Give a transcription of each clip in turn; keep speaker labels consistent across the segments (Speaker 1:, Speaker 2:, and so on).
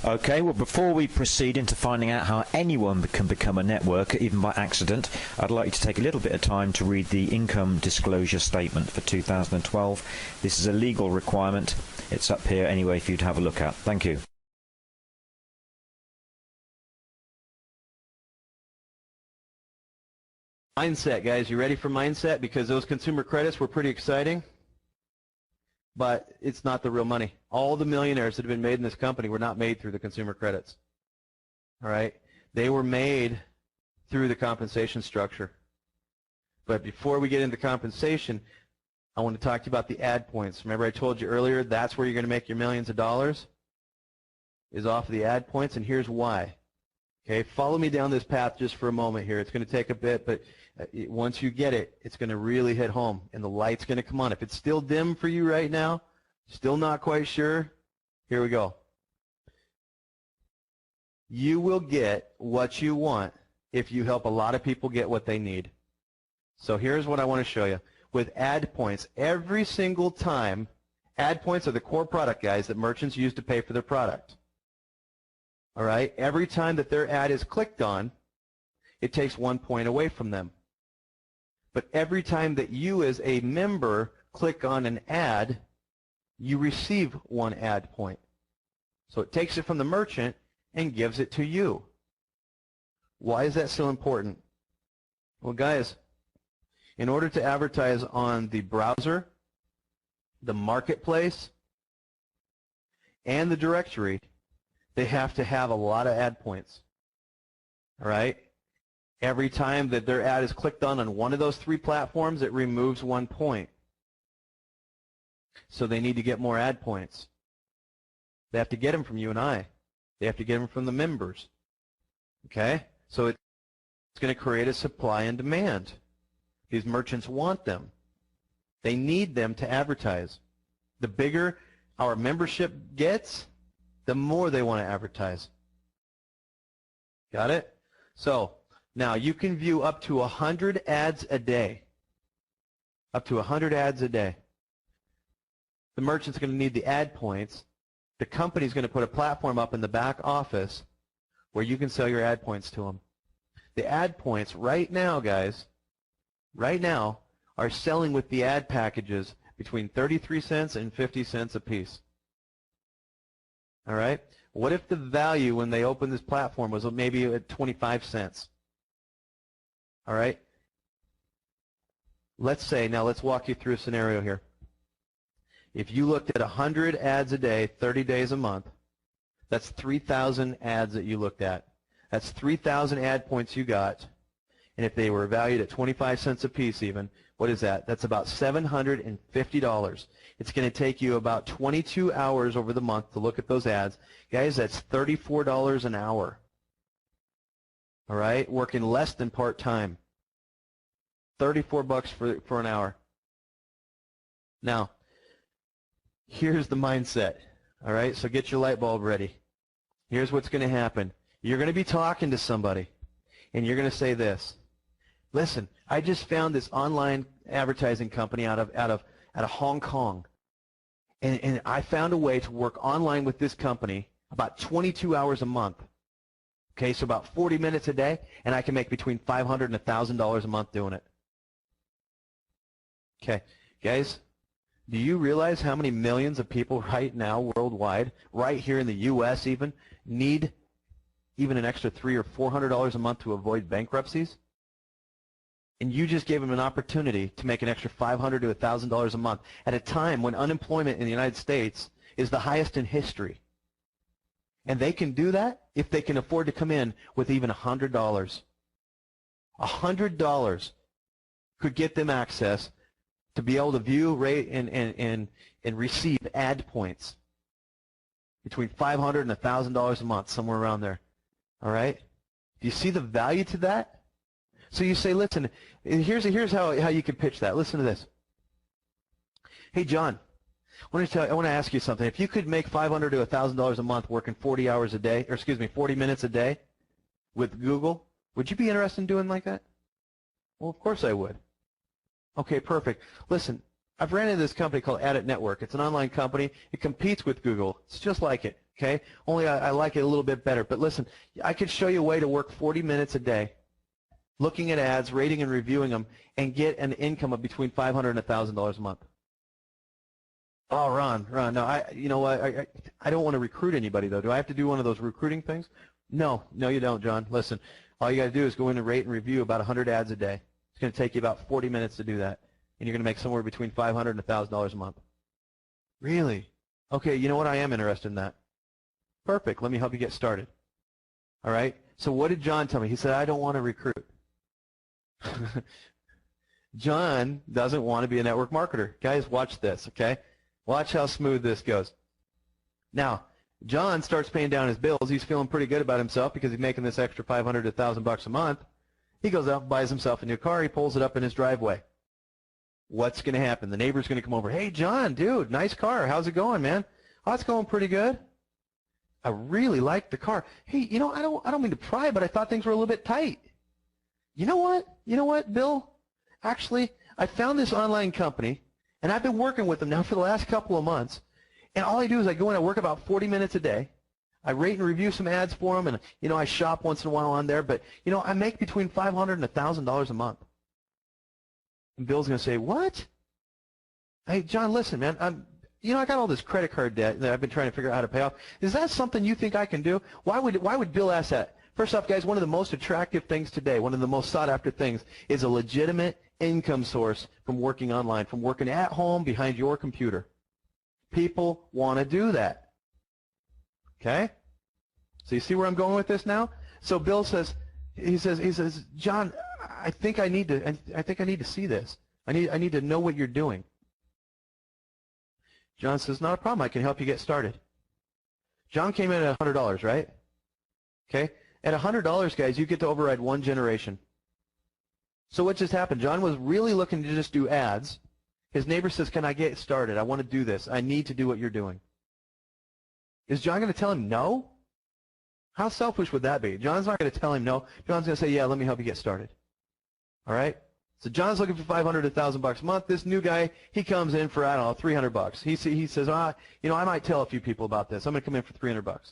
Speaker 1: Okay, well, before we proceed into finding out how anyone can become a networker, even by accident, I'd like you to take a little bit of time to read the income disclosure statement for 2012. This is a legal requirement. It's up here anyway for you to have a look at. Thank you.
Speaker 2: Mindset, guys. You ready for mindset? Because those consumer credits were pretty exciting, but it's not the real money. All the millionaires that have been made in this company were not made through the consumer credits. All right? They were made through the compensation structure. But before we get into compensation, I want to talk to you about the ad points. Remember I told you earlier that's where you're going to make your millions of dollars, is off of the ad points, and here's why. Okay, follow me down this path just for a moment here. It's going to take a bit, but once you get it, it's going to really hit home, and the light's going to come on. If it's still dim for you right now, still not quite sure, here we go. You will get what you want if you help a lot of people get what they need. So here's what I want to show you. With ad points, every single time, ad points are the core product, guys, that merchants use to pay for their product. All right? Every time that their ad is clicked on, it takes 1 point away from them. But every time that you as a member click on an ad, you receive 1 ad point. So it takes it from the merchant and gives it to you. Why is that so important? Well, guys, in order to advertise on the browser, the marketplace, and the directory, they have to have a lot of ad points. All right? Every time that their ad is clicked on one of those 3 platforms, it removes 1 point. So they need to get more ad points. They have to get them from you and I. They have to get them from the members. Okay? So it's going to create a supply and demand. These merchants want them. They need them to advertise. The bigger our membership gets, the more they want to advertise. Got it? So now you can view up to 100 ads a day. Up to 100 ads a day. The merchant's going to need the ad points. The company's going to put a platform up in the back office where you can sell your ad points to them. The ad points right now, guys, right now are selling with the ad packages between 33 cents and 50 cents a piece. All right? What if the value when they opened this platform was maybe at 25 cents? All right? Let's say, now let's walk you through a scenario here. If you looked at 100 ads a day, 30 days a month, that's 3,000 ads that you looked at. That's 3,000 ad points you got. And if they were valued at 25 cents a piece even, what is that? That's about $750. It's going to take you about 22 hours over the month to look at those ads. Guys, that's $34 an hour. All right? Working less than part-time. 34 bucks for an hour. Now, here's the mindset. All right? So get your light bulb ready. Here's what's going to happen. You're going to be talking to somebody, and you're going to say this. Listen, I just found this online advertising company out of Hong Kong, and I found a way to work online with this company about 22 hours a month. Okay, so about 40 minutes a day, and I can make between $500 and $1,000 a month doing it. Okay, guys, do you realize how many millions of people right now worldwide, right here in the U.S. even, need even an extra $300 or $400 a month to avoid bankruptcies? And you just gave them an opportunity to make an extra $500 to $1,000 a month at a time when unemployment in the United States is the highest in history. And they can do that if they can afford to come in with even $100. $100 could get them access to be able to view, rate, and receive ad points between $500 and $1,000 a month, somewhere around there. All right? Do you see the value to that? So you say, listen, here's how you can pitch that. Listen to this. Hey, John, I want to ask you something. If you could make $500 to $1,000 a month working 40 hours a day, or excuse me, 40 minutes a day with Google, would you be interested in doing like that? Well, of course I would. Okay, perfect. Listen, I've ran into this company called ADIT Network. It's an online company. It competes with Google. It's just like it, okay? Only I like it a little bit better. But listen, I could show you a way to work 40 minutes a day looking at ads, rating and reviewing them, and get an income of between $500 and $1,000 a month. Oh, Ron, no, you know what? I don't want to recruit anybody, though. Do I have to do one of those recruiting things? No, you don't, John. Listen, all you got to do is go in and rate and review about 100 ads a day. It's going to take you about 40 minutes to do that, and you're going to make somewhere between $500 and $1,000 a month. Really? Okay, you know what? I am interested in that. Perfect. Let me help you get started. All right? So what did John tell me? He said, I don't want to recruit. John doesn't want to be a network marketer. Guys, watch this, okay? Watch how smooth this goes. Now, John starts paying down his bills. He's feeling pretty good about himself because he's making this extra $500 to $1,000 a month. He goes out and buys himself a new car. He pulls it up in his driveway. What's going to happen? The neighbor's going to come over. Hey, John, dude, nice car. How's it going, man? Oh, it's going pretty good. I really like the car. Hey, you know, I don't mean to pry, but I thought things were a little bit tight. You know what? You know what, Bill? Actually, I found this online company, and I've been working with them now for the last couple of months. And all I do is I go in, I work about 40 minutes a day. I rate and review some ads for them, and, you know, I shop once in a while on there. But, you know, I make between $500 and $1,000 a month. And Bill's going to say, what? Hey, John, listen, man, I got all this credit card debt that I've been trying to figure out how to pay off. Is that something you think I can do? Why would Bill ask that? First off, guys, one of the most attractive things today, one of the most sought-after things, is a legitimate income source from working online, from working at home behind your computer. People want to do that. Okay? So you see where I'm going with this now? So Bill says, he says, John, I think I need to see this. I need to know what you're doing. John says, not a problem. I can help you get started. John came in at $100, right? Okay? At $100, guys, you get to override one generation. So what just happened? John was really looking to just do ads. His neighbor says, can I get started? I want to do this. I need to do what you're doing. Is John going to tell him no? How selfish would that be? John's not going to tell him no. John's going to say, yeah, let me help you get started. All right? So John's looking for $500 to $1,000 a month. This new guy, he comes in for, I don't know, $300. He says, you know, I might tell a few people about this. I'm going to come in for $300. Well,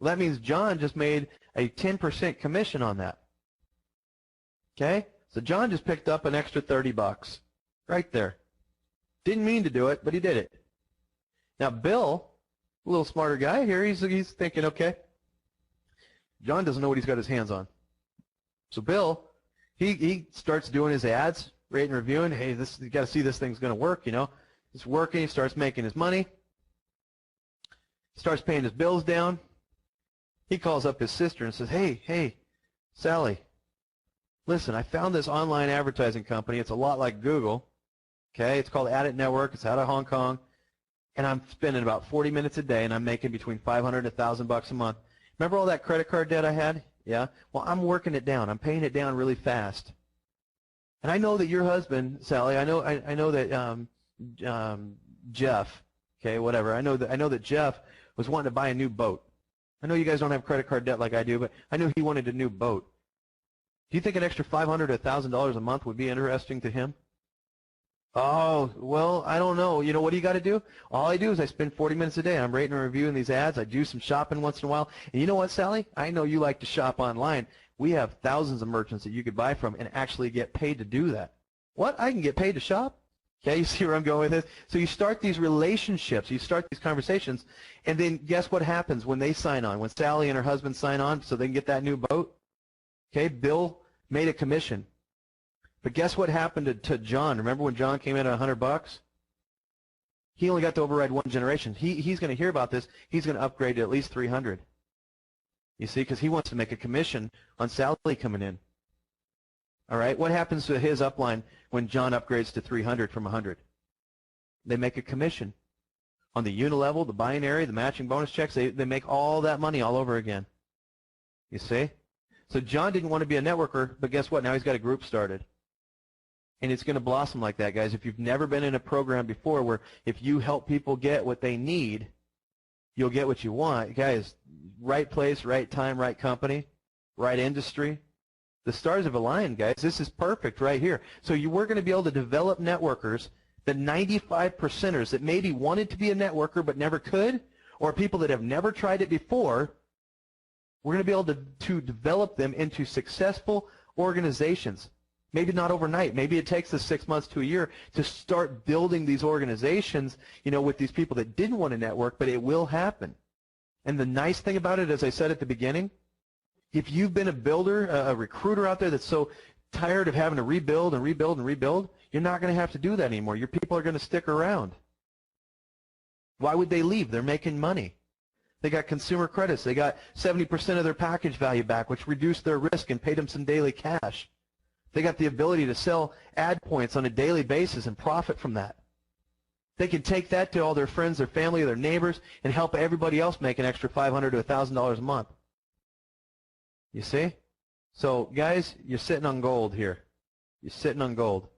Speaker 2: that means John just made a 10% commission on that. Okay? So John just picked up an extra $30 right there. Didn't mean to do it, but he did it. Now Bill, a little smarter guy here, he's thinking, okay, John doesn't know what he's got his hands on. So Bill, he starts doing his ads, rating and reviewing. Hey, you got to see this thing's going to work, you know. It's working. He starts making his money. Starts paying his bills down. He calls up his sister and says, hey, Sally, listen, I found this online advertising company. It's a lot like Google. Okay, it's called ADIT Network. It's out of Hong Kong. And I'm spending about 40 minutes a day, and I'm making between $500 and $1,000 a month. Remember all that credit card debt I had? Yeah? Well, I'm working it down. I'm paying it down really fast. And I know that your husband, Sally, I know that Jeff, okay, whatever. I know that Jeff was wanting to buy a new boat. I know you guys don't have credit card debt like I do, but I knew he wanted a new boat. Do you think an extra $500 to $1,000 a month would be interesting to him? Oh, well, I don't know. You know, what do you got to do? All I do is I spend 40 minutes a day. I'm rating and reviewing these ads. I do some shopping once in a while. And you know what, Sally? I know you like to shop online. We have thousands of merchants that you could buy from and actually get paid to do that. What? I can get paid to shop? Okay, you see where I'm going with this? So you start these relationships, you start these conversations, and then guess what happens when they sign on? When Sally and her husband sign on so they can get that new boat? Okay, Bill made a commission. But guess what happened to John? Remember when John came in at $100? He only got to override one generation. He's going to hear about this. He's going to upgrade to at least $300. You see, because he wants to make a commission on Sally coming in. All right, what happens to his upline when John upgrades to 300 from 100? They make a commission on the unilevel, the binary, the matching bonus checks. They make all that money all over again. You see? So John didn't want to be a networker, but guess what? Now he's got a group started. And it's going to blossom like that, guys. If you've never been in a program before where if you help people get what they need, you'll get what you want. Guys, right place, right time, right company, right industry. The stars have aligned, guys. This is perfect right here. So we're going to be able to develop networkers The 95 percenters that maybe wanted to be a networker but never could, or people that have never tried it before, we're going to be able to develop them into successful organizations. Maybe not overnight. Maybe it takes us 6 months to a year to start building these organizations, you know, with these people that didn't want to network, but it will happen. And the nice thing about it, as I said at the beginning, if you've been a builder, a recruiter out there that's so tired of having to rebuild and rebuild and rebuild, you're not going to have to do that anymore. Your people are going to stick around. Why would they leave? They're making money. They got consumer credits. They got 70% of their package value back, which reduced their risk and paid them some daily cash. They got the ability to sell ad points on a daily basis and profit from that. They can take that to all their friends, their family, their neighbors, and help everybody else make an extra $500 to $1,000 a month. You see? So, guys, you're sitting on gold here. You're sitting on gold.